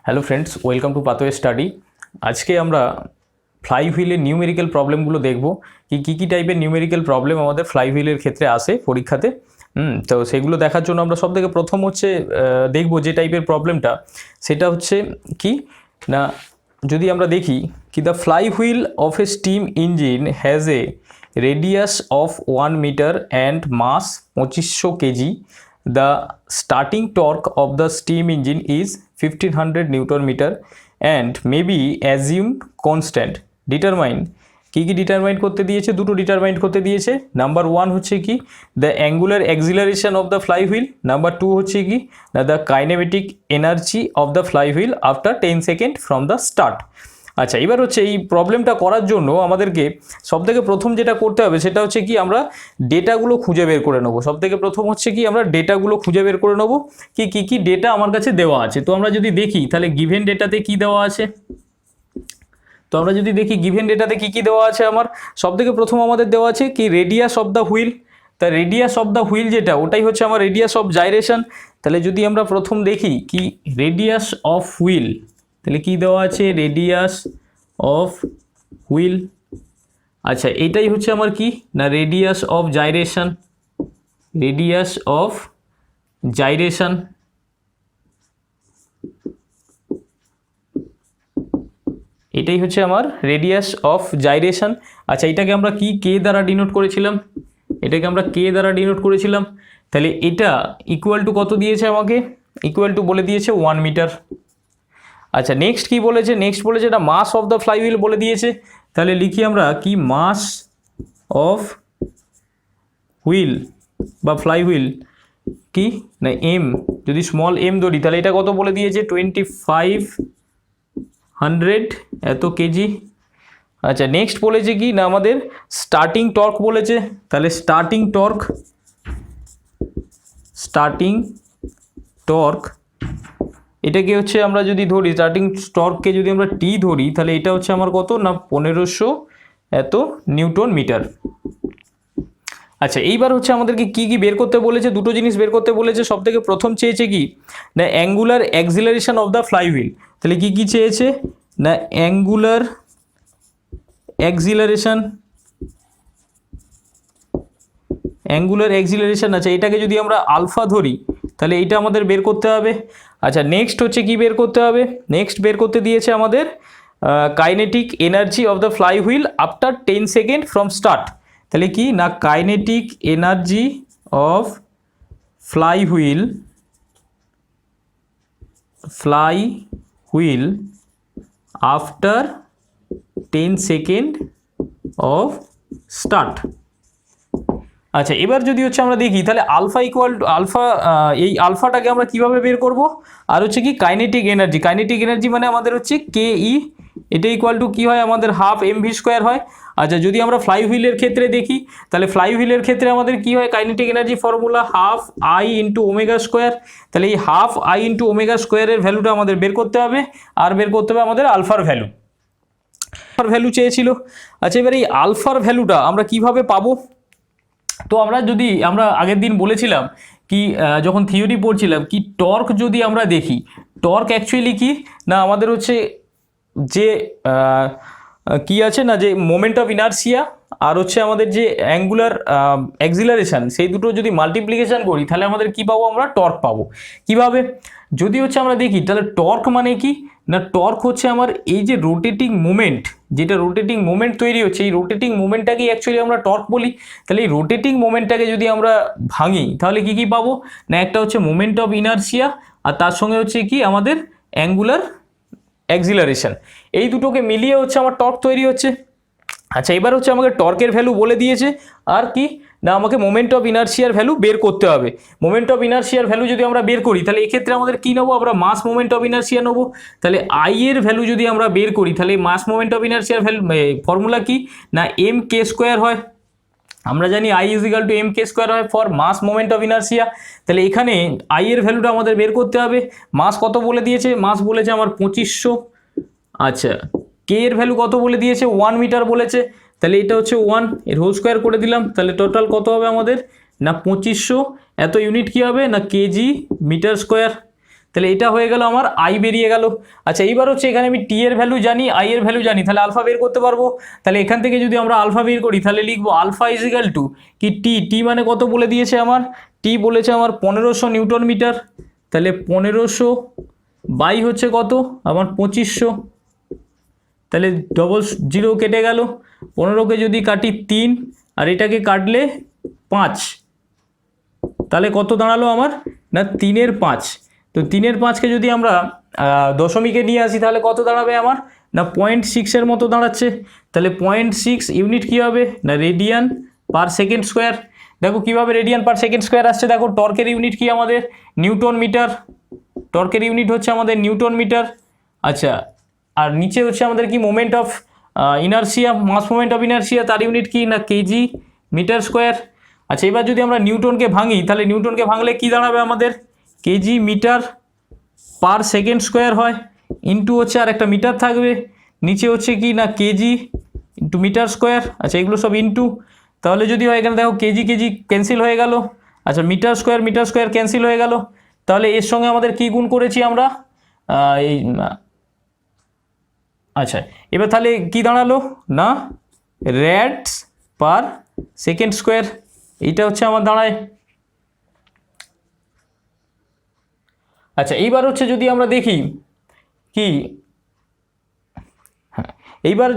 Hello friends, welcome to pathway study. আজকে আমরা ফ্লাইহুইলের numerical প্রবলেমগুলো দেখব। কী টাইপের নিউমেরিক্যাল প্রবলেম আমাদের ফ্লাইহুইলের ক্ষেত্রে আসে পরীক্ষাতে। তো সেগুলো দেখার জন্য আমরা সবথেকে প্রথম হচ্ছে দেখব যে টাইপের প্রবলেমটা, সেটা হচ্ছে কি না, যদি আমরা দেখি কি the flywheel of a steam engine has a radius of 1 metre and mass 2500 kg. The starting torque of the steam engine is 1500 Newton meter and may be assumed constant. Determine কি ডিটারমাইন করতে দিয়েছে, দুটো determine করতে দিয়েছে। Number 1 হচ্ছে কি the angular acceleration of the flywheel, number 2 হচ্ছে কি না the kinematic energy of the flywheel after 10 second from the start. আচ্ছা, এবার হচ্ছে এই প্রবলেমটা করার জন্য আমাদেরকে সবথেকে প্রথম যেটা করতে হবে সেটা হচ্ছে কি আমরা ডেটাগুলো খুঁজে বের করে নেবো। সবথেকে প্রথম হচ্ছে কি আমরা ডেটাগুলো খুঁজে বের করে নেবো, কি ডেটা আমার কাছে দেওয়া আছে। তো আমরা যদি দেখি তাহলে গিভেন ডেটাতে কি দেওয়া আছে, তো আমরা যদি দেখি গিভেন ডেটাতে কি দেওয়া আছে, আমার সবথেকে প্রথম আমাদের দেওয়া আছে কি রেডিয়াস অফ দ্য হুইল। তা রেডিয়াস অফ দ্য হুইল যেটা, ওটাই হচ্ছে আমার রেডিয়াস অফ জাইরেশন। তাহলে যদি আমরা প্রথম দেখি কি রেডিয়াস অফ হুইল, তাহলে কি দেওয়া আছে রেডিয়াস অফ হুইল। আচ্ছা, এটাই হচ্ছে আমার কি না radius of gyration, radius of gyration. এটাই হচ্ছে আমার রেডিয়াস অফ জাইরেশন। আচ্ছা, এটাকে আমরা কি কে দ্বারা ডিনোট করেছিলাম, এটাকে আমরা কে দ্বারা ডিনোট করেছিলাম। তাহলে এটা ইকুয়াল টু কত দিয়েছে আমাকে, ইকুয়াল টু বলে দিয়েছে 1 মিটার। আচ্ছা, নেক্সট কি বলেছে, নেক্সট বলেছে এটা মাস অফ দ্য ফ্লাইহুইল বলে দিয়েছে। তাহলে লিখি আমরা কি মাস অফ হুইল বা ফ্লাইহুইল কি না এম, যদি স্মল এম ধরি তাহলে এটা কত বলে দিয়েছে 2500 এত কেজি। আচ্ছা, নেক্সট বলেছে কি না আমাদের স্টার্টিং টর্ক বলেছে। তাহলে স্টার্টিং টর্ক এটাকে হচ্ছে আমরা যদি ধরি স্টার্টিং টর্ককে যদি আমরা টি ধরি, তাহলে এটা হচ্ছে আমার কত না 1500 এত নিউটন মিটার। আচ্ছা, এইবার হচ্ছে আমাদেরকে কি বের করতে বলেছে, দুটো জিনিস বের করতে বলেছে। সবথেকে প্রথম চেয়েছে কি না angular acceleration of the flywheel. তাহলে কি চেয়েছে না অ্যাঙ্গুলার অ্যাক্সিলারেশন, আচ্ছা এটাকে যদি আমরা আলফা ধরি তাহলে এইটা আমাদের বের করতে হবে। আচ্ছা, নেক্সট হচ্ছে কি বের করতে হবে, নেক্সট বের করতে দিয়েছে আমাদের kinetic energy of the flywheel after 10 second from start. তাহলে কি না kinetic energy of flywheel after 10 second of start. আচ্ছা, এবার যদি হচ্ছে আমরা দেখি তাহলে আলফা ইকুয়াল টু আলফা, এই আলফাটাকে আমরা কিভাবে বের করব, আর হচ্ছে কি কাইনেটিক এনার্জি মানে আমাদের হচ্ছে কে ই, এটা ইকুয়াল টু কী হয় আমাদের হাফ mv স্কোয়ার হয়। আচ্ছা, যদি আমরা ফ্লাইহুইলের ক্ষেত্রে দেখি তাহলে ফ্লাইহুইলের ক্ষেত্রে আমাদের কি হয় kinetic energy formula half I into omega square. তাহলে এই হাফ আই ইন্টু ওমেগা স্কোয়ারের ভ্যালুটা আমাদের বের করতে হবে, আর বের করতে হবে আমাদের আলফার ভ্যালু চেয়েছিল। আচ্ছা, এবার এই আলফার ভ্যালুটা আমরা কিভাবে পাবো, তো আমরা আগের দিন বলেছিলাম কি যখন থিওরি পড়ছিলাম কি টর্ক যদি আমরা দেখি, টর্ক অ্যাকচুয়ালি কি না আমাদের হচ্ছে যে কি আছে না যে মোমেন্ট অফ ইনার্সিয়া আর হচ্ছে আমাদের যে অ্যাঙ্গুলার অ্যাক্সিলারেশন, সেই দুটো যদি মাল্টিপ্লিকেশন করি তাহলে আমাদের কি পাবো, আমরা টর্ক পাবো। কিভাবে, যদি হচ্ছে আমরা দেখি তাহলে টর্ক মানে কি না টর্ক হচ্ছে আমার এই যে রোটেটিং মোমেন্ট, যেটা রোটেটিং মোমেন্ট তৈরি হচ্ছে, এই রোটেটিং মোমেন্টটাকেই অ্যাকচুয়ালি আমরা টর্ক বলি। তাহলে এই রোটেটিং মোমেন্টটাকে যদি আমরা ভাঙি তাহলে কি পাবো না একটা হচ্ছে মোমেন্ট অফ ইনার্সিয়া আর তার সঙ্গে হচ্ছে কি আমাদের অ্যাঙ্গুলার অ্যাক্সিলারেশন, এই দুটোকে মিলিয়ে হচ্ছে আমার টর্ক তৈরি হচ্ছে। আচ্ছা, এবার হচ্ছে আমাকে টর্কের ভ্যালু বলে দিয়েছে, আর কি না আমাকে মোমেন্ট অফ ইনার্সিয়ার ভ্যালু বের করতে হবে। মোমেন্ট অফ ইনার্সিয়ার ভ্যালু যদি আমরা বের করি তাহলে এক্ষেত্রে আমাদের কী নেবো, আমরা মাস মোমেন্ট অফ ইনার্সিয়া নেবো। তাহলে আই এর ভ্যালু যদি আমরা বের করি তাহলে মাস মোমেন্ট অফ ইনার্সিয়ার ভ্যালু ফর্মুলা কি না এম কে স্কোয়ার হয়। আমরা জানি I is equal to M K square হয় ফর মাস মোমেন্ট অফ ইনার্সিয়া। তাহলে এখানে আই এর ভ্যালুটা আমাদের বের করতে হবে। মাস কত বলে দিয়েছে, মাস বলেছে আমার 2500। আচ্ছা, কে এর ভ্যালু কত বলে দিয়েছে 1 মিটার বলেছে। তাহলে এটা হচ্ছে 1 এর হোল স্কোয়ার করে দিলাম, তাহলে টোটাল কত হবে আমাদের না 2500 এত ইউনিট কি হবে না কেজি মিটার স্কোয়ার। তাহলে এটা হয়ে গেল আমার আই বেরিয়ে গেল। আচ্ছা এইবার হচ্ছে এখানে আমি টি এর ভ্যালু জানি, আই এর ভ্যালু জানি, তাহলে আলফা বের করতে পারবো। তাহলে এখান থেকে যদি আমরা আলফা বের করি তাহলে লিখবো আলফা ইজ ইকাল টু কি টি, টি মানে কত বলে দিয়েছে আমার, টি বলেছে আমার 1500 নিউটন মিটার। তাহলে 1500 বাই হচ্ছে কত আমার 2500, তাহলে ডবল জিরো কেটে গেল, 15কে যদি কাটি 3 আর এটাকে কাটলে 5, তাহলে কত দাঁড়ালো আমার না 3 এর 5। তো 3 এর 5কে যদি আমরা দশমিকে নিয়ে আসি তাহলে কত দাঁড়াবে আমার না 0.6 মতো দাঁড়াচ্ছে। তাহলে 0.6 ইউনিট কী হবে না রেডিয়ান পার সেকেন্ড স্কোয়ার। দেখো কীভাবে রেডিয়ান পার সেকেন্ড স্কোয়ার আসছে, দেখো টর্কের ইউনিট কি আমাদের নিউটন মিটার, টর্কের ইউনিট হচ্ছে আমাদের নিউটন মিটার। আচ্ছা আর নিচে হচ্ছে আমাদের কি moment of inertia, mass moment of inertia, তার ইউনিট কি না কেজি মিটার স্কোয়ার। আচ্ছা এবার যদি আমরা নিউটনকে ভাঙি তাহলে নিউটনকে ভাঙলে কি দাঁড়াবে আমাদের kg metre per second square হয়, ইন্টু হচ্ছে আর একটা মিটার থাকবে, নিচে হচ্ছে কি না কেজি ইন্টু মিটার স্কোয়ার। আচ্ছা এগুলো সব ইন্টু, তাহলে যদি হয় এখানে দেখো কেজি কেজি ক্যান্সেল হয়ে গেল। আচ্ছা মিটার স্কোয়ার ক্যান্সেল হয়ে গেল। তাহলে এর সঙ্গে আমাদের কি গুণ করেছি আমরা এই, আচ্ছা এবার তাহলে কি দাঁড়ালো না র্যাডস পার সেকেন্ড স্কোয়ার, এইটা হচ্ছে আমার দাঁড়ায়। আচ্ছা এইবার হচ্ছে যদি আমরা দেখি কি হ্যাঁ এইবার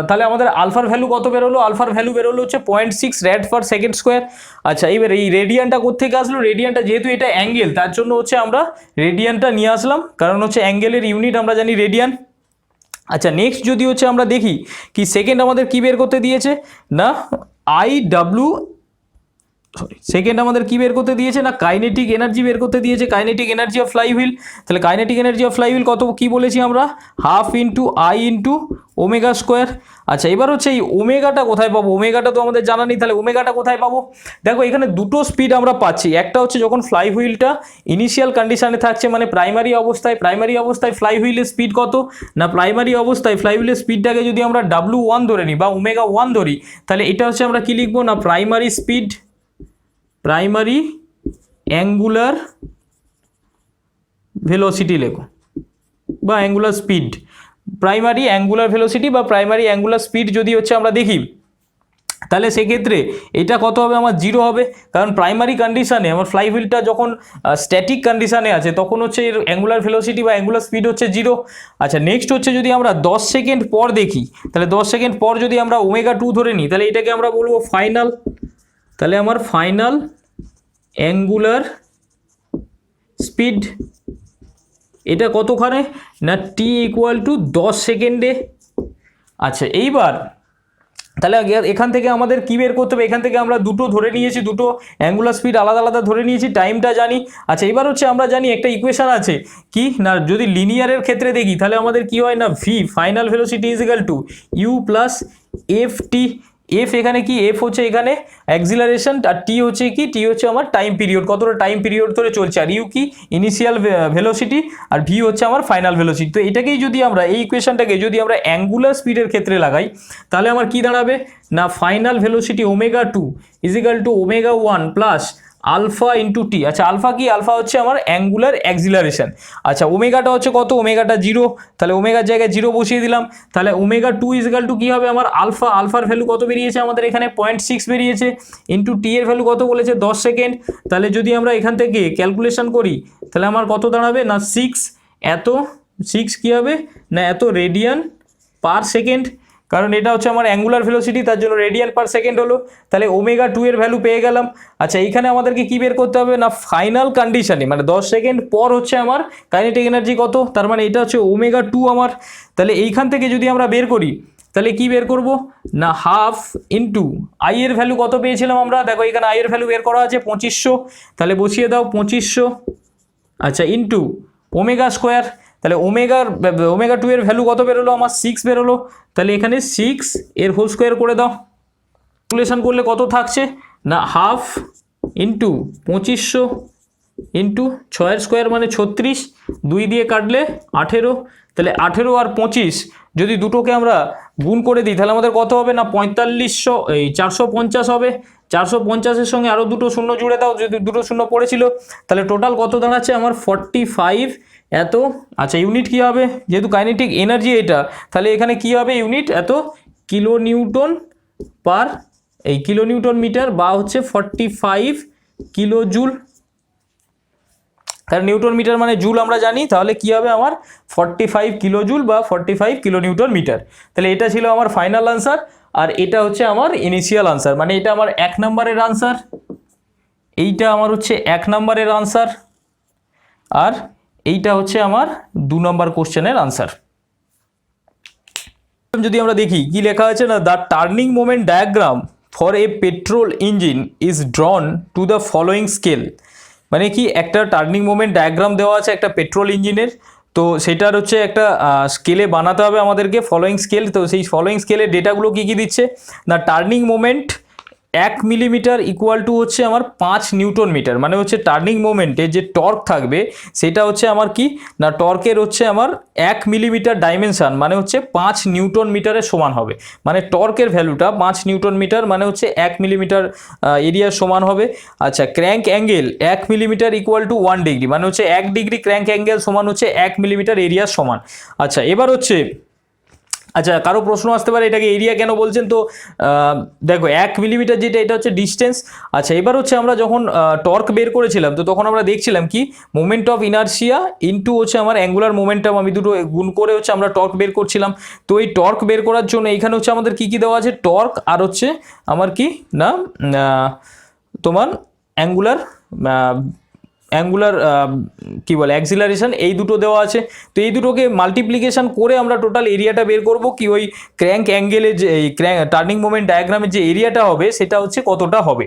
তাহলে আমাদের আলফার ভ্যালু কত বেরোলো, আলফার ভ্যালু বেরোলো হচ্ছে 0.6 র্যাড পার সেকেন্ড স্কোয়ার। আচ্ছা এইবার এই রেডিয়ানটা কোত্থেকে আসলো, রেডিয়ানটা যেহেতু এটা অ্যাঙ্গেল তার জন্য হচ্ছে আমরা রেডিয়ানটা নিয়ে আসলাম, কারণ হচ্ছে অ্যাঙ্গেলের ইউনিট আমরা জানি রেডিয়ান। আচ্ছা নেক্সট যদি হচ্ছে আমরা দেখি কি সেকেন্ড আমাদের কি বের করতে দিয়েছে না সেকেন্ড আমাদের কি বের করতে দিয়েছে না কাইনেটিক এনার্জি বের করতে দিয়েছে, কাইনেটিক এনার্জি অফ ফ্লাইহুইল। তাহলে কাইনেটিক এনার্জি অফ ফ্লাইহুইল কত কি বলেছি আমরা half into I into omega square. আচ্ছা এবার হচ্ছে এই ওমেগাটা কোথায় পাবো, ওমেগাটা তো আমাদের জানা নেই, তাহলে ওমেগাটা কোথায় পাবো। দেখো এখানে দুটো স্পিড আমরা পাচ্ছি, একটা হচ্ছে যখন ফ্লাইহুইলটা ইনিশিয়াল কন্ডিশনে থাকছে মানে প্রাইমারি অবস্থায় ফ্লাইহুইলের স্পিড কত না প্রাইমারি অবস্থায় ফ্লাইহুইলের স্পিডটাকে যদি আমরা W1 ধরে নিই বা ওমেগা 1 ধরি, তাহলে এটা হচ্ছে আমরা কি লিখবো না primary speed, primary angular velocity লেখো বা angular speed, primary angular velocity বা প্রাইমারি অ্যাঙ্গুলার স্পিড যদি হচ্ছে আমরা দেখি তাহলে সেক্ষেত্রে এটা কত হবে আমার 0 হবে, কারণ প্রাইমারি কন্ডিশানে আমার ফ্লাইহুইলটা যখন স্ট্যাটিক কন্ডিশানে আছে তখন হচ্ছে এর অ্যাঙ্গুলার ভেলোসিটি বা অ্যাঙ্গুলার স্পিড হচ্ছে 0। আচ্ছা নেক্সট হচ্ছে যদি আমরা 10 সেকেন্ড পর দেখি, তাহলে 10 সেকেন্ড পর যদি আমরা ওমেগা 2 ধরে নিই তাহলে এটাকে আমরা বলবো ফাইনাল, তাহলে আমার ফাইনাল অ্যাঙ্গুলার স্পিড এটা কতখানে না টি ইকুয়াল টু 10 সেকেন্ডে। আচ্ছা এইবার তাহলে এখান থেকে আমাদের কি বের করতে হবে, এখান থেকে আমরা দুটো ধরে নিয়েছি, দুটো অ্যাঙ্গুলার স্পিড আলাদা আলাদা ধরে নিয়েছি, টাইমটা জানি। আচ্ছা এবার হচ্ছে আমরা জানি একটা ইকুয়েশন আছে কি না যদি লিনিয়ারের ক্ষেত্রে দেখি তাহলে আমাদের কি হয় না V final velocity is equal to U plus F T. F এখানে কি এফ হচ্ছে এখানে অ্যাক্সিলারেশন আর টি হচ্ছে কি টি হচ্ছে আমার টাইম পিরিয়ড, কতটা টাইম পিরিয়ড ধরে চলছে, আর ইউ কি ইনিশিয়াল ভেলোসিটি আর ভি হচ্ছে আমার ফাইনাল ভেলোসিটি। তো এটাকেই যদি আমরা এই ইকুয়েশনটাকে যদি আমরা অ্যাঙ্গুলার স্পিডের ক্ষেত্রে লাগাই তাহলে আমার কি দাঁড়াবে না final velocity omega 2 is equal to omega 1 plus alpha into T. আচ্ছা আলফা কি আলফা হচ্ছে আমার অ্যাঙ্গুলার অ্যাক্সিলারেশন। আচ্ছা ওমেগাটা হচ্ছে কত ওমেগাটা 0, তাহলে ওমেগার জায়গায় 0 বসিয়ে দিলাম, তাহলে ওমেগা 2 ইজিক্যাল টু কী হবে আমার আলফা, আলফার ভ্যালু কত বেরিয়েছে আমাদের এখানে 0.6 বেরিয়েছে, ইন্টু টি এর ভ্যালু কত বলেছে 10 সেকেন্ড। তাহলে যদি আমরা এখান থেকে ক্যালকুলেশন করি তাহলে আমার কত দাঁড়াবে না 6 কী হবে না এত রেডিয়ান পার সেকেন্ড, কারণ এটা হচ্ছে আমার অ্যাঙ্গুলার ভেলোসিটি তার জন্য রেডিয়ান পার সেকেন্ড হলো। তাহলে ওমেগা 2 এর ভ্যালু পেয়ে গেলাম। আচ্ছা এইখানে আমাদেরকে কি বের করতে হবে না ফাইনাল কন্ডিশনে মানে 10 সেকেন্ড পর হচ্ছে আমার কাইনেটিক এনার্জি কত, তার মানে এটা হচ্ছে ওমেগা 2 আমার। তাহলে এইখান থেকে যদি আমরা বের করি তাহলে কি বের করব না হাফ ইন্টু আই এর ভ্যালু কত পেয়েছিলাম আমরা, দেখো এখানে আই এর ভ্যালু বের করা আছে 2500, তাহলে বসিয়ে দাও 2500। আচ্ছা ইন্টু ওমেগা স্কোয়ার, তাহলে ওমেগা 2 এর ভ্যালু কত বেরোলো আমার 6 বেরোলো, তাহলে এখানে 6 এর হোল স্কোয়ার করে দাও, ক্যালকুলেশন করলে কত থাকছে না হাফ ইন্টু 2500 ইন্টু 6 এর স্কোয়ার মানে 36, 2 দিয়ে কাটলে 18, তাহলে 18 আর 25 যদি দুটোকে আমরা গুণ করে দিই তাহলে আমাদের কত হবে না 450 হবে। 450-এর সঙ্গে আরও দুটো শূন্য জুড়ে দাও, যদি দুটো শূন্য পড়েছিল তাহলে টোটাল কত দাঁড়াচ্ছে আমার 45 এত, আচ্ছা ইউনিট কি হবে, যেহেতু কাইনেটিক এনার্জি এটা, তাহলে এখানে কি হবে ইউনিট এত কিলো নিউটন পার এই কিলো নিউটন মিটার বা হচ্ছে 45 কিলো জুল। তাহলে নিউটন মিটার মানে জুল আমরা জানি, তাহলে কি হবে আমার 45 কিলো জুল বা 45 কিলো নিউটন মিটার। তাহলে এটা ছিল আমার ফাইনাল আনসার, আর এটা হচ্ছে আমার ইনিশিয়াল আনসার, মানে এটা আমার 1 নম্বরের আনসার, এইটা আমার হচ্ছে 1 নম্বরের আনসার, আর এইটা হচ্ছে আমার 2 নম্বর কোশ্চেনের আনসার। যদি আমরা দেখি কি লেখা আছে না, the turning moment diagram for a petrol engine is drawn to the following scale. মানে কি একটা টার্নিং মোমেন্ট ডায়াগ্রাম দেওয়া আছে একটা পেট্রোল ইঞ্জিনের, তো সেটার হচ্ছে একটা স্কেলে বানাতে হবে আমাদেরকে ফলোয়িং স্কেল। তো সেই ফলোয়িং স্কেলের ডেটাগুলো কী কী দিচ্ছে না, turning moment 1 millimetre equal to হচ্ছে আমার 5 নিউটন মিটার, মানে হচ্ছে টার্নিং মোমেন্টে যে টর্ক থাকবে সেটা হচ্ছে আমার কি না, টর্কের হচ্ছে আমার 1 মিলিমিটার ডাইমেনশান মানে হচ্ছে 5 নিউটন মিটারের সমান হবে। মানে টর্কের ভ্যালুটা 5 নিউটন মিটার মানে হচ্ছে 1 মিলিমিটার এরিয়ার সমান হবে। আচ্ছা, crank angle 1 millimetre equal to 1 degree, মানে হচ্ছে 1 ডিগ্রি ক্র্যাঙ্ক অ্যাঙ্গেল সমান হচ্ছে 1 মিলিমিটার এরিয়ার সমান। আচ্ছা এবার হচ্ছে, আচ্ছা কারো প্রশ্ন আসতে পারে এটাকে এরিয়া কেন বলছেন, তো দেখো 1 মিলিমিটার যেটা এটা হচ্ছে ডিস্টেন্স। আচ্ছা এবার হচ্ছে আমরা যখন টর্ক বের করেছিলাম তো তখন আমরা দেখছিলাম কি মোমেন্ট অফ ইনার্শিয়া ইনটু হচ্ছে আমার অ্যাঙ্গুলার মোমেন্টাম, আমি দুটো গুণ করে হচ্ছে আমরা টর্ক বের করছিলাম। তো এই টর্ক বের করার জন্য এখানে হচ্ছে আমাদের কি কি দেওয়া আছে, টর্ক আর হচ্ছে আমার কি না তোমার অ্যাঙ্গুলার কি বলে অ্যাক্সিলারেশন, এই দুটো দেওয়া আছে। তো এই দুটোকে মাল্টিপ্লিকেশন করে আমরা টোটাল এরিয়াটা বের করব, কি ওই ক্র্যাঙ্ক অ্যাঙ্গেলের যে এই টার্নিং মোমেন্ট ডায়াগ্রামের যে এরিয়াটা হবে সেটা হচ্ছে কতটা হবে।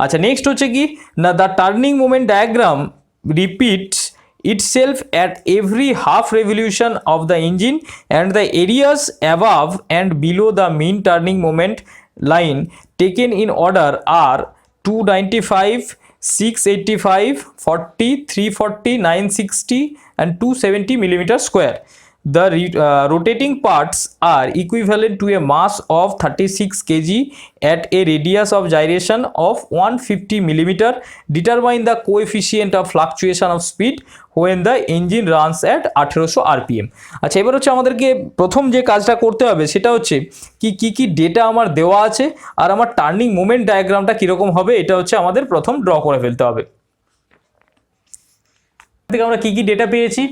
আচ্ছা নেক্সট হচ্ছে কি না, the turning moment diagram repeats itself at every half revolution of the engine and the areas above and below the mean turning moment line taken in order are 295, 685, 40, 340, 960 and 270 millimeter square. The rotating parts are equivalent to a mass of 36 kg at a radius of gyration of 150 millimeter. Determine the coefficient of fluctuation of speed when the engine runs at 1800 rpm. আচ্ছা এবার হচ্ছে আমাদেরকে প্রথম যে কাজটা করতে হবে সেটা হচ্ছে কি ডেটা আমার দেওয়া আছে আর আমার টার্নিং মোমেন্ট ডায়াগ্রামটা কীরকম হবে এটা হচ্ছে আমাদের প্রথম ড্র করে ফেলতে হবে। থেকে আমরা কি ডেটা পেয়েছি,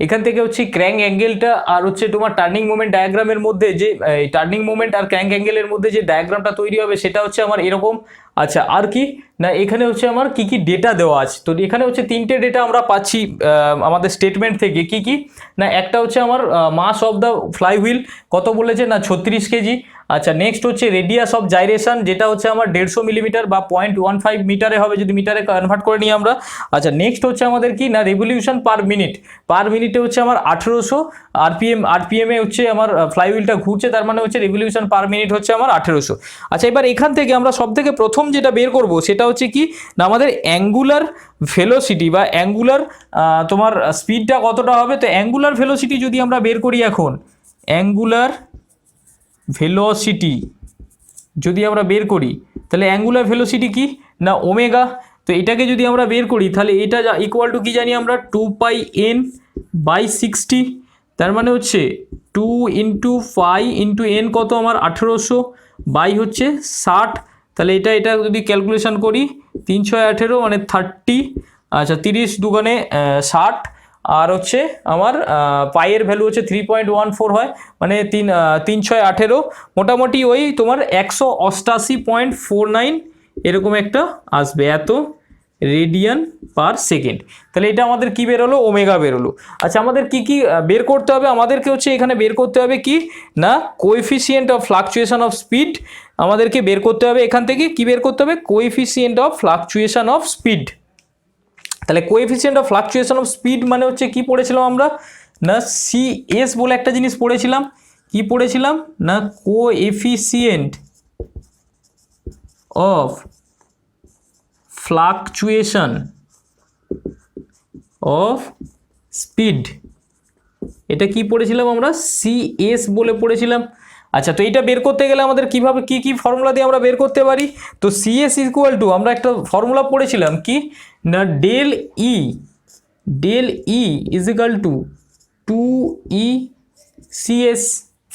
এখান থেকে হচ্ছে ক্র্যাঙ্ক অ্যাঙ্গেলটা আর হচ্ছে তোমার টার্নিং মোমেন্ট ডায়াগ্রামের মধ্যে যে টার্নিং মোমেন্ট আর ক্র্যাঙ্ক অ্যাঙ্গেলের মধ্যে যে ডায়াগ্রামটা তৈরি হবে সেটা হচ্ছে আমার এরকম। আচ্ছা আর কি না, এখানে হচ্ছে আমার কি ডেটা দেওয়া আছে, তো এখানে হচ্ছে 3টে ডেটা আমরা পাচ্ছি আমাদের স্টেটমেন্ট থেকে। কি না, একটা হচ্ছে আমার মাস অফ দ্য ফ্লাই হুইল কত বলেছে না 36 কেজি। আচ্ছা নেক্সট হচ্ছে রেডিয়াস অফ জাইরেশন যেটা হচ্ছে আমার 150 মিলিমিটার বা 0.15 মিটারে হবে যদি মিটারে কনভার্ট করে নিই আমরা। আচ্ছা নেক্সট হচ্ছে আমাদের কি না রেভলিউশন পার মিনিটে হচ্ছে আমার 1800 আরপিএমে হচ্ছে আমার ফ্লাইহুইলটা ঘুরছে, তার মানে হচ্ছে রেভলিউশন পার মিনিট হচ্ছে আমার 1800। আচ্ছা এবার এখান থেকে আমরা সব থেকে প্রথম যেটা বের করব সেটা হচ্ছে কি না আমাদের অ্যাঙ্গুলার ভেলোসিটি বা অ্যাঙ্গুলার তোমার স্পিডটা কতটা হবে। তো অ্যাঙ্গুলার ভেলোসিটি যদি আমরা বের করি, এখন অ্যাঙ্গুলার ভেলোসিটি যদি আমরা বের করি তাহলে অ্যাঙ্গুলার ভেলোসিটি কি না ওমেগা। তো এটাকে যদি আমরা বের করি তাহলে এটা ইকুয়াল টু কি জানি আমরা 2πn/60, তার মানে হচ্ছে 2 × π × n কত আমার 1800 বাই হচ্ছে 60। তাহলে এটা যদি ক্যালকুলেশন করি 3×18 মানে 30। আচ্ছা 30 দুগুণে 60 আর হচ্ছে আমার পাইয়ের ভ্যালু হচ্ছে 3.14 হয়, মানে 3×18 মোটামুটি ওই তোমার 188.49 এরকম একটা আসবে, এত রেডিয়ান পার সেকেন্ড। তাহলে এটা আমাদের কি বেরোলো, ওমেগা বেরোলো। আচ্ছা আমাদের কি বের করতে হবে, আমাদেরকে হচ্ছে এখানে বের করতে হবে কি না coefficient of fluctuation of speed, আমাদেরকে বের করতে হবে এখান থেকে কি বের করতে হবে coefficient of fluctuation of speed. তাহলে coefficient of fluctuation of speed মানে হচ্ছে কি পড়েছিলাম আমরা না সিএস বলে একটা জিনিস পড়েছিলাম, কি পড়েছিলাম না coefficient of fluctuation of speed, এটা কি পড়েছিলাম আমরা সিএস বলে পড়েছিলাম। আচ্ছা তো এইটা বের করতে গেলে আমাদের কিভাবে কি ফর্মুলা দিয়ে আমরা বের করতে পারি, তো সিএস ইকুয়াল টু আমরা একটা ফর্মুলা পড়েছিলাম কি না del E del E is equal to 2E CS,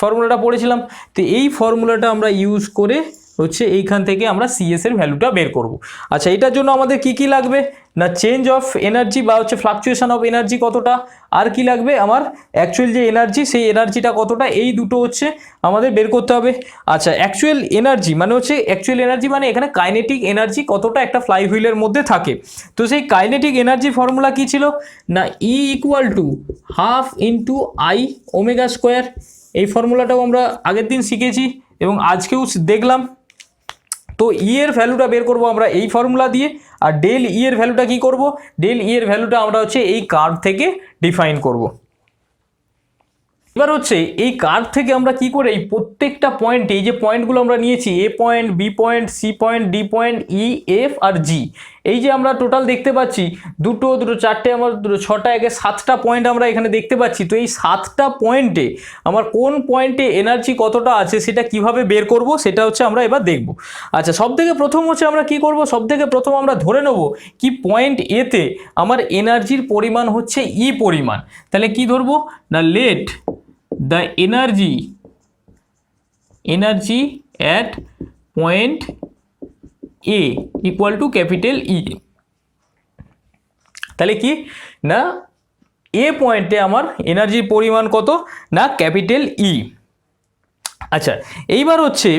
ফর্মুলাটা পড়েছিলাম। তো এই ফর্মুলাটা আমরা ইউজ করে হচ্ছে এইখান থেকে আমরা CS এর ভ্যালুটা বের করব। আচ্ছা, এটার জন্য আমাদের কি কি লাগবে না, চেঞ্জ অফ এনার্জি বা হচ্ছে ফ্লাকচুয়েশন অফ এনার্জি কতটা, আর কি লাগবে আমার অ্যাকচুয়াল যে এনার্জি সেই এনার্জিটা কতটা, এই দুটো হচ্ছে আমাদের বের করতে হবে। আচ্ছা, অ্যাকচুয়াল এনার্জি মানে হচ্ছে অ্যাকচুয়াল এনার্জি মানে এখানে কাইনেটিক এনার্জি কতটা একটা ফ্লাই হুইলের মধ্যে থাকে। তো সেই কাইনেটিক এনার্জি ফর্মুলা কি ছিল না, E equal to half into I omega square. এই ফর্মুলাটাও আমরা আগের দিন শিখেছি এবং আজকেও দেখলাম। তো ই এর ভ্যালুটা বের করব আমরা এই ফর্মুলা দিয়ে, আর ডেল ই এর ভ্যালুটা কি করব, ডেল ই এর ভ্যালুটা আমরা হচ্ছে এই কার্ভ থেকে ডিফাইন করব। এবার হচ্ছে এই কার্ভ থেকে আমরা কি করে এই প্রত্যেকটা পয়েন্টে, এই যে পয়েন্টগুলো আমরা নিয়েছি A point, B point, C point, D point, E, F আর জি, এই যে আমরা টোটাল দেখতে পাচ্ছি দুটো চারটে, আমার ছটা, একে 7টা পয়েন্ট আমরা এখানে দেখতে পাচ্ছি। তো এই 7টা পয়েন্টে আমার কোন পয়েন্টে এনার্জি কতটা আছে সেটা কিভাবে বের করব সেটা হচ্ছে আমরা এবার দেখব। আচ্ছা, সবথেকে প্রথম হচ্ছে আমরা কি করব, সবথেকে প্রথম আমরা ধরে নেব কি পয়েন্ট এতে আমার এনার্জির পরিমাণ হচ্ছে ই পরিমাণ। তাহলে কি ধরবো না, late the energy at point A equal to capital E। তাহলে কি না, এ পয়েন্টে আমার এনার্জির পরিমাণ কত না ক্যাপিটাল ই। আচ্ছা, এইবার হচ্ছে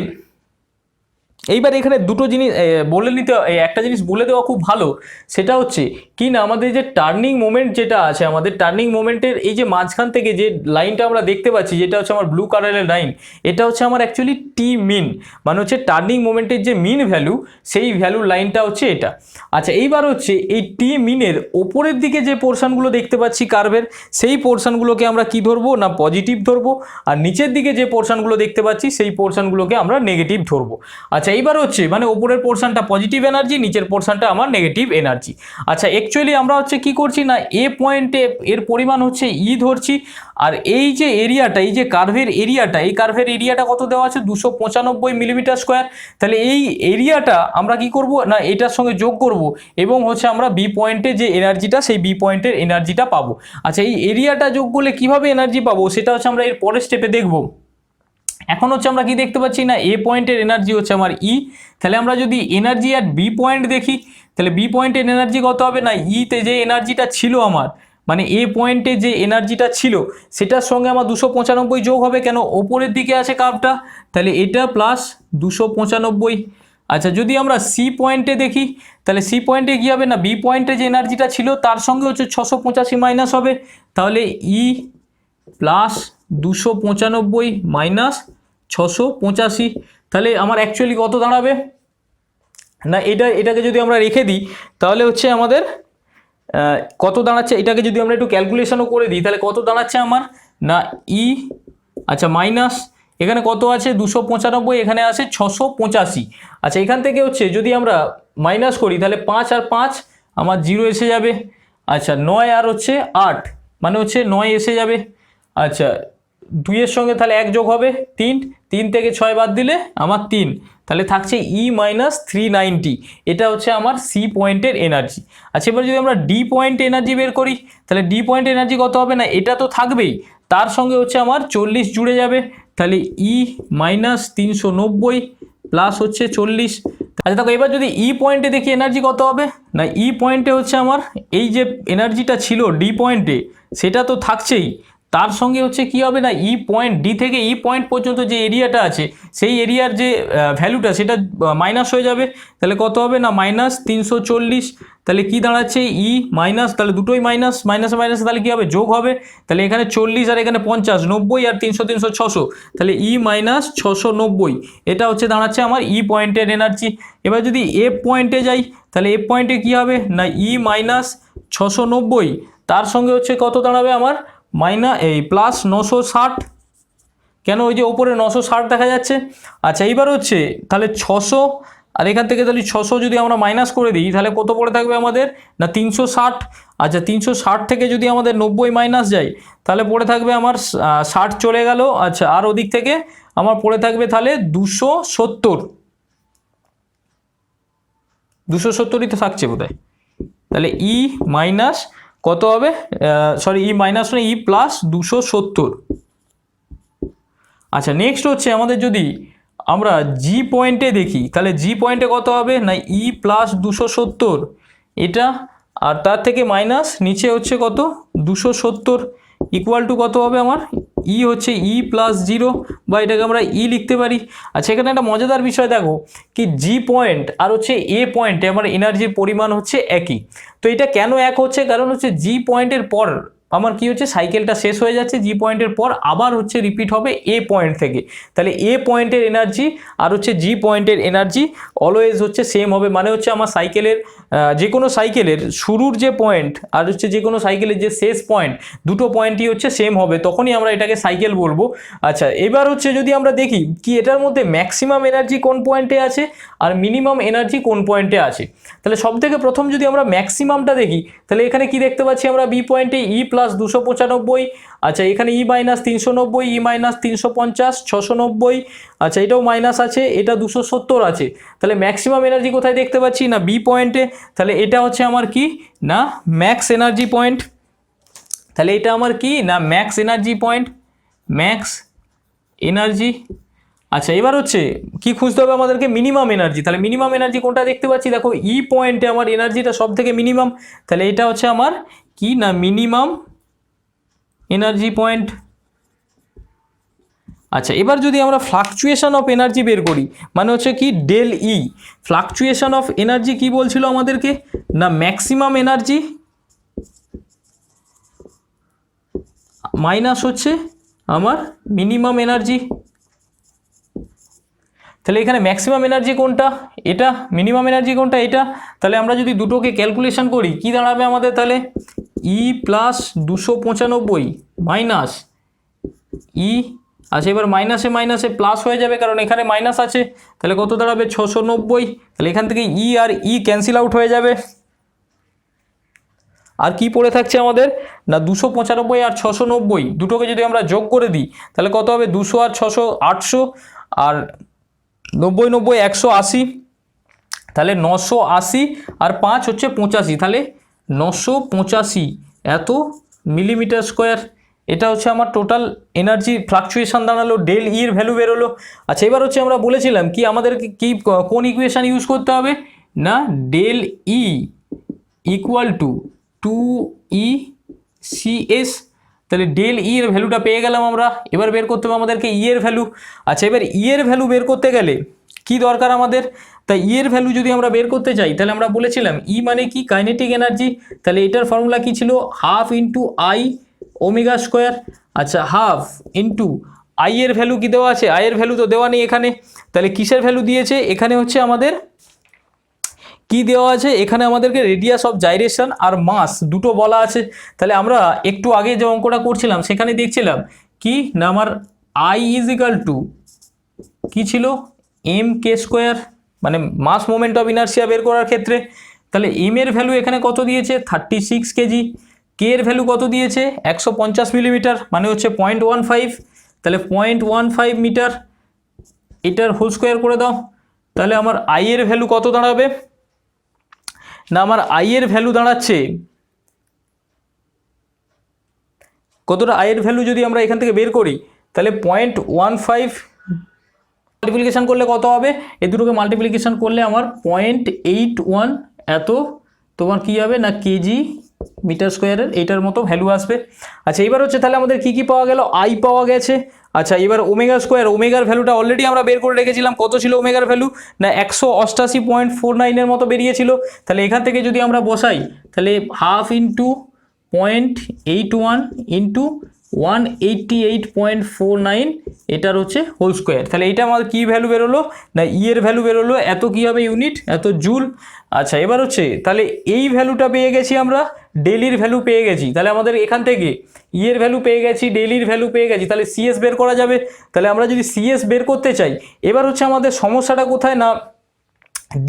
এইবার এখানে দুটো জিনিস বলে নিতে, একটা জিনিস বলে দেওয়া খুব ভালো, সেটা হচ্ছে কি না, আমাদের যে টার্নিং মোমেন্ট যেটা আছে, আমাদের টার্নিং মোমেন্টের এই যে মাঝখান থেকে যে লাইনটা আমরা দেখতে পাচ্ছি, যেটা হচ্ছে আমার ব্লু কালারের লাইন, এটা হচ্ছে আমার অ্যাকচুয়ালি টি মিন, মানে হচ্ছে টার্নিং মোমেন্টের যে মিন ভ্যালু, সেই ভ্যালুর লাইনটা হচ্ছে এটা। আচ্ছা, এইবার হচ্ছে এই টি মিনের ওপরের দিকে যে পোর্শনগুলো দেখতে পাচ্ছি কার্ভের, সেই পোর্শনগুলোকে আমরা কি ধরবো না পজিটিভ ধরবো, আর নিচের দিকে যে পোর্শনগুলো দেখতে পাচ্ছি সেই পোর্শনগুলোকে আমরা নেগেটিভ ধরবো। আচ্ছা, এইবার হচ্ছে মানে উপরের পোর্শনটা পজিটিভ এনার্জি, নিচের পোর্শনটা আমার নেগেটিভ এনার্জি। আচ্ছা, অ্যাকচুয়ালি আমরা হচ্ছে কি করছি না, এ পয়েন্টে এর পরিমাণ হচ্ছে ই ধরছি, আর এই যে এরিয়াটা, এই যে কার্ভের এরিয়াটা, এই কার্ভের এরিয়াটা কত দেওয়া আছে 295 মিলিমিটার স্কোয়ার। তাহলে এই এরিয়াটা আমরা কি করব না, এটার সঙ্গে যোগ করব এবং হচ্ছে আমরা বি পয়েন্টে যে এনার্জিটা, সেই বি পয়েন্টের এনার্জিটা পাবো। আচ্ছা, এই এরিয়াটা যোগ করলে কিভাবে এনার্জি পাবো সেটা হচ্ছে আমরা এর পরের স্টেপে দেখব। এখন হচ্ছে আমরা কি দেখতে পাচ্ছি না, এ পয়েন্টের এনার্জি হচ্ছে আমার ই। তাহলে আমরা যদি এনার্জি অ্যাট বি পয়েন্ট দেখি, তাহলে বি পয়েন্টের এনার্জি কত হবে না, ইতে যে এনার্জিটা ছিল আমার, মানে এ পয়েন্টে যে এনার্জিটা ছিল সেটার সঙ্গে আমার 295 যোগ হবে, কেন ওপরের দিকে আছে কার্ভটা, তাহলে এটা প্লাস 295। আচ্ছা, যদি আমরা সি পয়েন্টে দেখি, তাহলে সি পয়েন্টে কী হবে না, বি পয়েন্টে যে এনার্জিটা ছিল তার সঙ্গে হচ্ছে 685 মাইনাস হবে, তাহলে ই প্লাস 295 মাইনাস 685। তাহলে আমার অ্যাকচুয়ালি কত দাঁড়াবে না, এটাকে যদি আমরা রেখে দিই তাহলে হচ্ছে আমাদের কত দাঁড়াচ্ছে, এটাকে যদি আমরা একটু ক্যালকুলেশনও করে দিই তাহলে কত দাঁড়াচ্ছে আমার না ই, আচ্ছা মাইনাস এখানে কত আছে 295, এখানে আছে 685। আচ্ছা, এখান থেকে হচ্ছে যদি আমরা মাইনাস করি তাহলে 5 আর 5 আমার 0 এসে যাবে। আচ্ছা, 9 আর হচ্ছে 8 মানে হচ্ছে 9 এসে যাবে। আচ্ছা, 2 এর সঙ্গে তাহলে 1 যোগ হবে 3, 3 থেকে 6 বাদ দিলে আমার 3, তাহলে থাকছে ই মাইনাস 390। এটা হচ্ছে আমার সি পয়েন্টের এনার্জি। আচ্ছা, এবার যদি আমরা ডি পয়েন্ট এনার্জি বের করি তাহলে ডি পয়েন্ট এনার্জি কত হবে না, এটা তো থাকবেই, তার সঙ্গে হচ্ছে আমার 40 জুড়ে যাবে, তাহলে ই মাইনাস 390 প্লাস হচ্ছে 40। আচ্ছা দেখো, এবার যদি ই পয়েন্টে দেখি এনার্জি কত হবে না, ই পয়েন্টে হচ্ছে আমার এই যে এনার্জিটা ছিল ডি পয়েন্টে সেটা তো থাকছেই, তার সঙ্গে হচ্ছে কি হবে না, ই পয়েন্ট ডি থেকে ই পয়েন্ট পর্যন্ত যে এরিয়াটা আছে সেই এরিয়ার যে ভ্যালুটা সেটা মাইনাস হয়ে যাবে। তাহলে কত হবে না মাইনাস 340। তাহলে কি দাঁড়াচ্ছে ই মাইনাস, তাহলে দুটোই মাইনাস, মাইনাসে মাইনাসে তাহলে কি হবে যোগ হবে, তাহলে এখানে 40 আর এখানে 50, 90 আর 300 300 600, তাহলে ই মাইনাস 690। এটা হচ্ছে দাঁড়াচ্ছে আমার ই পয়েন্টের এনার্জি। এবার যদি এফ পয়েন্টে যাই তাহলে এফ পয়েন্টে কি হবে না ই মাইনাস 690, তার সঙ্গে হচ্ছে কত দাঁড়াবে আমার এই প্লাস 960, কেন ওই যে ওপরে 960 দেখা যাচ্ছে। আচ্ছা, এইবার হচ্ছে তাহলে 600 আর এখান থেকে তাহলে 600 যদি আমরা মাইনাস করে দিই তাহলে কত পড়ে থাকবে আমাদের না 360। আচ্ছা, 360 থেকে যদি আমাদের 90 মাইনাস যায় তাহলে পড়ে থাকবে আমার 60 চলে গেল। আচ্ছা, আর ওদিক থেকে আমার পড়ে থাকবে তাহলে 270ই তো থাকছে বোধহয়। তাহলে ই মাইনাস কত হবে, সরি ই মাইনাস না ই প্লাস 270। আচ্ছা নেক্সট হচ্ছে আমাদের যদি আমরা জি পয়েন্টে দেখি তাহলে জি পয়েন্টে কত হবে না ই প্লাস 270 এটা, আর তার থেকে মাইনাস নিচে হচ্ছে কত 270 ইকুয়াল টু কত হবে আমার ই হচ্ছে ই প্লাস 0 বা এটাকে আমরা ই লিখতে পারি। আচ্ছা এখানে একটা মজাদার বিষয় দেখো কি জি পয়েন্ট আর হচ্ছে এ পয়েন্টে আমার এনার্জির পরিমাণ হচ্ছে একই। তো এটা কেন এক হচ্ছে, কারণ হচ্ছে জি পয়েন্টের পর আমার কি হচ্ছে সাইকেলটা শেষ হয়ে যাচ্ছে, জি পয়েন্টের পর আবার হচ্ছে রিপিট হবে এ পয়েন্ট থেকে। তাহলে এ পয়েন্টের এনার্জি আর হচ্ছে জি পয়েন্টের এনার্জি অলওয়েজ হচ্ছে সেম হবে, মানে হচ্ছে আমার সাইকেলের যে কোনো সাইকেলের শুরুর যে পয়েন্ট আর হচ্ছে যে কোনো সাইকেলের যে শেষ পয়েন্ট দুটো পয়েন্টই হচ্ছে সেম হবে, তখনই আমরা এটাকে সাইকেল বলবো। আচ্ছা এবার হচ্ছে যদি আমরা দেখি কি এটার মধ্যে ম্যাক্সিমাম এনার্জি কোন পয়েন্টে আছে আর মিনিমাম এনার্জি কোন পয়েন্টে আছে, তাহলে সব থেকে প্রথম যদি আমরা ম্যাক্সিমামটা দেখি তাহলে এখানে কি দেখতে পাচ্ছি আমরা বি পয়েন্টে ই প্লাস 295। আচ্ছা এখানে ই মাইনাস 390, ই মাইনাস 350, 690। আচ্ছা এটাও মাইনাস আছে, এটা 270 আছে। তাহলে ম্যাক্সিমাম এনার্জি কোথায় দেখতে পাচ্ছি না বি পয়েন্টে, তাহলে এটা হচ্ছে আমার কি না ম্যাক্স এনার্জি পয়েন্ট। তাহলে এটা আমার কি না max energy point, max energy. আচ্ছা এবার হচ্ছে কি খুঁজতে হবে আমাদেরকে মিনিমাম এনার্জি, তাহলে মিনিমাম এনার্জি কোনটা দেখতে পাচ্ছি দেখো ই পয়েন্টে আমার এনার্জিটা সব থেকে মিনিমাম, তাহলে এটা হচ্ছে আমার কি না মিনিমাম এনার্জি পয়েন্ট। আচ্ছা এবার যদি আমরা ফ্লাকচুয়েশন অফ এনার্জি বের করি মানে হচ্ছে কি del E, fluctuation of energy কি বলছিল আমাদেরকে না ম্যাক্সিমাম এনার্জি মাইনাস হচ্ছে আমার মিনিমাম এনার্জি। তাহলে এখানে ম্যাক্সিমাম এনার্জি কোনটা এটা, মিনিমাম এনার্জি কোনটা এটা, তাহলে আমরা যদি দুটোকে ক্যালকুলেশন করি কি দাঁড়াবে আমাদের তাহলে ই প্লাস 295 মাইনাস ই। আচ্ছা এবার মাইনাসে মাইনাসে প্লাস হয়ে যাবে কারণ এখানে মাইনাস আছে, তাহলে কত দাঁড়াবে 690। তাহলে এখান থেকে ই আর ই ক্যান্সেল আউট হয়ে যাবে, আর কি পড়ে থাকছে আমাদের না 295 আর 690 দুটোকে যদি আমরা যোগ করে দিই তাহলে কত হবে 200 আর 600 800, আর 90 90 180, তাহলে 980 আর 5 হচ্ছে 85, তাহলে 985 এত মিলিমিটার স্কোয়ার। এটা হচ্ছে আমার টোটাল এনার্জি ফ্লাকচুয়েশন দাঁড়ালো, ডেল ইর ভ্যালু বেরোলো। আচ্ছা এবার হচ্ছে আমরা বলেছিলাম কি আমাদেরকে কি কোন ইকুয়েশন ইউজ করতে হবে না del E equal to 2E CS। তাহলে ডেল ই এর ভ্যালুটা পেয়ে গেলাম আমরা, এবার বের করতে হবে আমাদেরকে ই এর ভ্যালু। আচ্ছা এবার ই এর ভ্যালু বের করতে গেলে কি দরকার আমাদের, তাই ই এর ভ্যালু যদি আমরা বের করতে চাই তাহলে আমরা বলেছিলাম ই মানে কি কাইনেটিক এনার্জি, তাহলে এটার ফর্মুলা কি ছিল half into I omega square. আচ্ছা হাফ ইন্টু আই এর ভ্যালু কি দেওয়া আছে, আই এর ভ্যালু তো দেওয়া নেই এখানে, তাহলে কিসের ভ্যালু দিয়েছে এখানে হচ্ছে আমাদের কি দেওয়া আছে এখানে আমাদেরকে রেডিয়াস অফ জাইরেশন আর মাস দুটো বলা আছে। তাহলে আমরা একটু আগে যে অঙ্কটা করছিলাম সেখানে দেখছিলাম কি না আমার আই ইজ ইকাল টু কি ছিল এম কে স্কোয়ার, মানে মাস মোমেন্ট অফ ইনার্সিয়া বের করার ক্ষেত্রে। তাহলে এম এর ভ্যালু এখানে কত দিয়েছে 36 কেজি, কে এর ভ্যালু কত দিয়েছে 150 মিলিমিটার মানে হচ্ছে 0.15, তাহলে 0.15 মিটার, এটার হোল স্কোয়ার করে দাও। তাহলে আমার আই এর ভ্যালু কত দাঁড়াবে না আমার আই এর ভ্যালু দাঁড়াচ্ছে কতটা, আই এর ভ্যালু যদি আমরা এখান থেকে বের করি তাহলে 0.15 মাল্টিপ্লিকেশন করলে কত হবে, এই দুটোকে মাল্টিপ্লিকেশন করলে আমার 0.81 এত তোমার কি হবে না কেজি মিটার স্কোয়ারের এইটার মতো ভ্যালু আসবে। আচ্ছা এবার হচ্ছে তাহলে আমাদের কি কি পাওয়া গেল, আই পাওয়া গেছে। আচ্ছা এবার ওমেগা স্কোয়ার, ওমেগার ভ্যালুটা অলরেডি আমরা বের করে রেখেছিলাম, কত ছিল ওমেগার ভ্যালু না 188.49 মতো বেরিয়েছিল। তাহলে এখান থেকে যদি আমরা বসাই তাহলে হাফ ইন্টু 0.81 ইন্টু 188.49 এটার হচ্ছে হোল স্কোয়ার। তাহলে এইটা আমাদের কী ভ্যালু বেরোলো না ই এর ভ্যালু বেরোলো এত কী হবে ইউনিট এত জুল। আচ্ছা এবার হচ্ছে তাহলে এই ভ্যালুটা পেয়ে গেছি আমরা, ডেলির ভ্যালু পেয়ে গেছি, তাহলে আমাদের এখান থেকে ই এর ভ্যালু পেয়ে গেছি, ডেলির ভ্যালু পেয়ে গেছি, তাহলে সিএস বের করা যাবে। তাহলে আমরা যদি সিএস বের করতে চাই এবার হচ্ছে আমাদের সমস্যাটা কোথায় না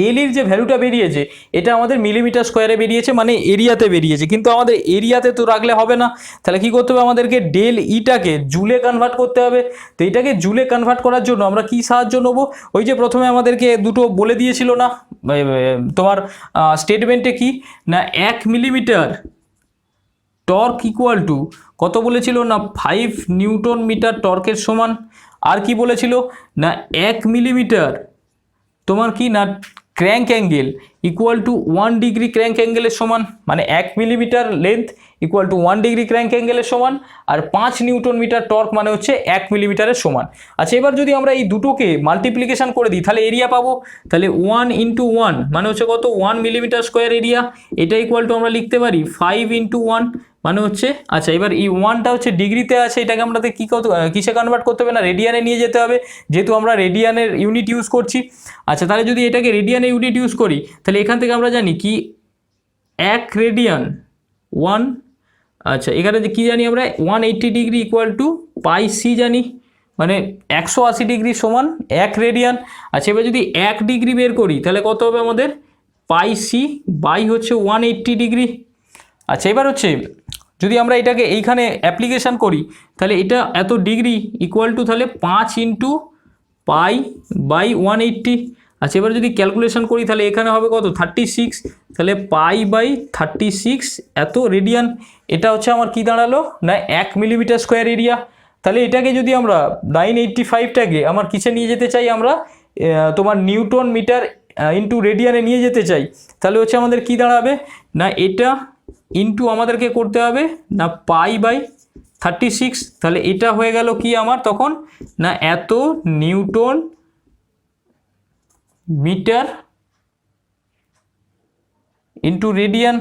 ডেলির যে ভ্যালুটা বেরিয়েছে এটা আমাদের মিলিমিটার স্কোয়ারে বেরিয়েছে মানে এরিয়াতে বেরিয়েছে, কিন্তু আমাদের এরিয়াতে তো রাখলে হবে না, তাহলে কি করতে হবে আমাদেরকে ডেল ইটাকে জুলে কনভার্ট করতে হবে। তো এটাকে জুলে কনভার্ট করার জন্য আমরা কি সাহায্য নেবো, ওই যে প্রথমে আমাদেরকে দুটো বলে দিয়েছিল না তোমার স্টেটমেন্টে কি না 1 মিলিমিটার টর্ক ইকুয়াল টু কত বলেছিল না 5 নিউটন মিটার টর্কের সমান। আর কি বলেছিল না 1 মিলিমিটার তোমার কি না crank angle equal to 1 degree crank অ্যাঙ্গেলের সমান, মানে 1 millimetre length equal to 1 degree crank অ্যাঙ্গেলের সমান, আর 5 নিউটন মিটার টর্ক মানে হচ্ছে 1 মিলিমিটারের সমান। আচ্ছা, এবার যদি আমরা এই দুটোকে মাল্টিপ্লিকেশন করে দিই তাহলে এরিয়া পাবো। তাহলে 1 ইন্টু 1 মানে হচ্ছে কত 1 মিলিমিটার স্কোয়ার এরিয়া, এটা ইকুয়াল টু আমরা লিখতে পারি 5 ইন্টু 1 মানে হচ্ছে, আচ্ছা এবার এই 1টা হচ্ছে ডিগ্রিতে আছে, এটাকে আমাদের কিসে কনভার্ট করতে হবে না রেডিয়ানে নিয়ে যেতে হবে, যেহেতু আমরা রেডিয়ানের ইউনিট ইউজ করছি। আচ্ছা, তাহলে যদি এটাকে রেডিয়ানের ইউনিট ইউজ করি তাহলে এখান থেকে আমরা জানি কি 1 রেডিয়ান 1, আচ্ছা এখানে যে কী জানি আমরা 180 degree equal to pi C জানি, মানে 180 ডিগ্রি সমান 1 রেডিয়ান। আচ্ছা, এবার যদি 1 ডিগ্রি বের করি তাহলে কত হবে আমাদের পাই সি বাই হচ্ছে 180 ডিগ্রি। আচ্ছা, এবার হচ্ছে যদি আমরা এটাকে এইখানে অ্যাপ্লিকেশান করি তাহলে এটা এত ডিগ্রি ইকুয়াল টু তাহলে 5 ইন্টু পাই বাই 180। আচ্ছা, এবার যদি ক্যালকুলেশন করি তাহলে এখানে হবে কত 36, তাহলে পাই বাই 36 এত রেডিয়ান। এটা হচ্ছে আমার কি দাঁড়ালো না 1 মিলিমিটার স্কোয়ার এরিয়া। তাহলে এটাকে যদি আমরা 985টাকে আমার কিসে নিয়ে যেতে চাই, আমরা তোমার নিউটন মিটার ইন্টু রেডিয়ানে নিয়ে যেতে চাই, তাহলে হচ্ছে আমাদের কি দাঁড়াবে না এটা ইন্টু আমাদেরকে করতে হবে না পাই বাই 36, তাহলে এটা হয়ে গেল কি আমার তখন না এত নিউটন মিটার ইন্টু রেডিয়ান।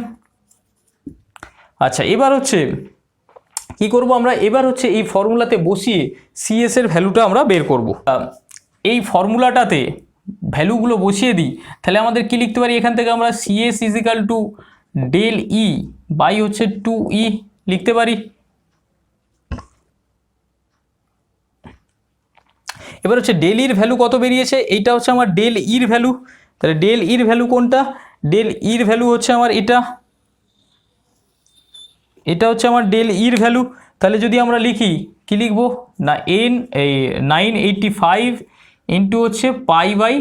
আচ্ছা, এবার হচ্ছে কি করব আমরা, এবার হচ্ছে এই ফর্মুলাতে বসিয়ে সিএস এর ভ্যালুটা আমরা বের করব। এই ফর্মুলাটাতে ভ্যালুগুলো বসিয়ে দিই তাহলে আমাদের কি লিখতে পারি, এখান থেকে আমরা CS equal to del E by হচ্ছে 2E লিখতে পারি। এবার হচ্ছে ডেল ইর ভ্যালু কত বেরিয়েছে, এইটা হচ্ছে আমার ডেল ইর ভ্যালু। তাহলে ডেল ইর ভ্যালু কোনটা, ডেল ইর ভ্যালু হচ্ছে আমার এটা হচ্ছে আমার ডেল ইর ভ্যালু। তাহলে যদি আমরা লিখি কি লিখবো না 985 ইন্টু হচ্ছে পাই বাই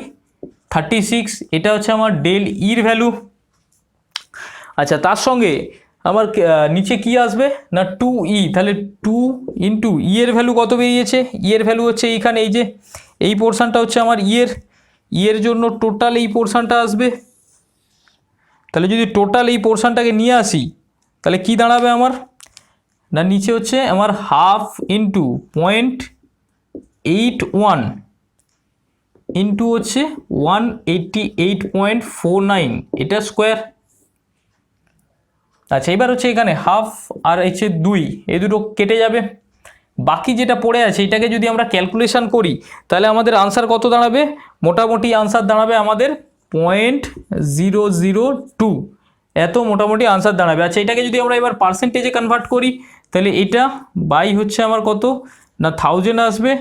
36, এটা হচ্ছে আমার ডেল ইর ভ্যালু। আচ্ছা, তার সঙ্গে আমার নিচে কি আসবে না 2E, তাহলে 2 ইন্টু ই এর ভ্যালু কত বেরিয়েছে, ই এর ভ্যালু হচ্ছে এইখানে এই যে এই পোর্শনটা হচ্ছে আমার ইয়ের জন্য টোটাল এই পোর্শনটা আসবে। তাহলে যদি টোটাল এই পোর্শনটাকে নিয়ে আসি তাহলে কি দাঁড়াবে আমার না নিচে হচ্ছে আমার হাফ ইন্টু 0.81 ইন্টু হচ্ছে 188.49 এটা স্কোয়ার। আচ্ছা, এবার হচ্ছে এখানে হাফ আর হচ্ছে 2 এই দুটো কেটে যাবে, বাকি যেটা পড়ে আছে এটাকে যদি আমরা ক্যালকুলেশন করি তাহলে আমাদের আনসার কত দাঁড়াবে, মোটামুটি আনসার দাঁড়াবে আমাদের 0.002 এত মোটামুটি আনসার দাঁড়াবে। আচ্ছা, এটাকে যদি আমরা এবার পার্সেন্টেজে কনভার্ট করি তাহলে এটা বাই হচ্ছে আমার কত না 1000 আসবে,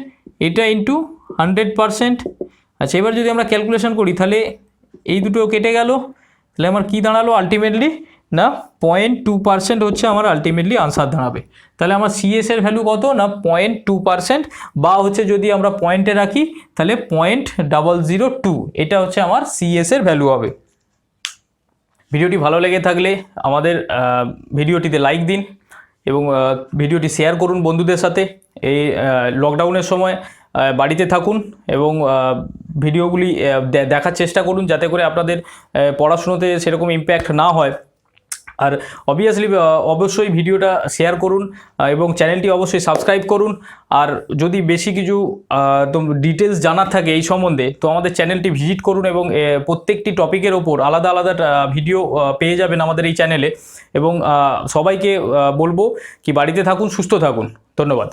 এটা ইন্টু 100%। আচ্ছা, এবার যদি আমরা ক্যালকুলেশন করি তাহলে এই দুটো কেটে গেল, তাহলে আমার কি দাঁড়ালো আলটিমেটলি না 0.2% হচ্ছে আমার আলটিমেটলি আনসার দাঁড়াবে। তাহলে আমার সিএস এর ভ্যালু কত না 0.2%, বা হচ্ছে যদি আমরা পয়েন্টে রাখি তাহলে 0.002, এটা হচ্ছে আমার সিএস এর ভ্যালু হবে। ভিডিওটি ভালো লেগে থাকলে আমাদের ভিডিওটিতে লাইক দিন এবং ভিডিওটি শেয়ার করুন বন্ধুদের সাথে। এই লকডাউনের সময় বাড়িতে থাকুন এবং ভিডিওগুলি দেখার চেষ্টা করুন যাতে করে আপনাদের পড়াশুনোতে সেরকম ইম্প্যাক্ট না হয়। আর অবশ্যই ভিডিওটা শেয়ার করুন এবং চ্যানেলটি অবশ্যই সাবস্ক্রাইব করুন। আর যদি বেশি কিছু ডিটেলস জানার থাকে এই সম্বন্ধে তো আমাদের চ্যানেলটি ভিজিট করুন এবং প্রত্যেকটি টপিকের ওপর আলাদা আলাদা ভিডিও পেয়ে যাবেন আমাদের এই চ্যানেলে। এবং সবাইকে বলবো কি বাড়িতে থাকুন, সুস্থ থাকুন। ধন্যবাদ।